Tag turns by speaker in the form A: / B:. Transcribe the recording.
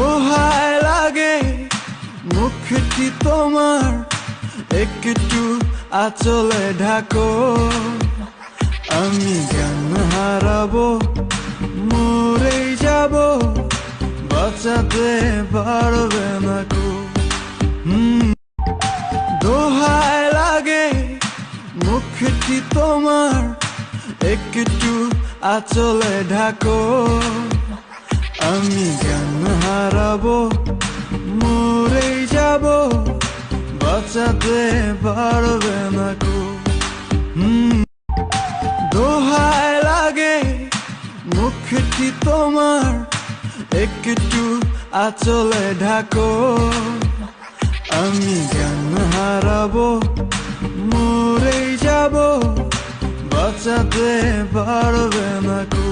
A: দোহায় লাগে মুখটি তোমার, একটু আঁচলে ঢাকো। আমি জ্ঞান হারাবো, মরেই যাব, বাঁচাতে পারবে না কো। দোহায় লাগে মুখটি তোমার, একটু আঁচলে ঢাকো। আমি জ্ঞান হারাবো, মরেই যাব, বাঁচাতে পারবে না কো। দোহায় লাগে মুখটি তোমার, একটু আঁচলে ঢাকো। আমি জ্ঞান হারাবো, মরেই যাব, বাঁচাতে পারবে না কো।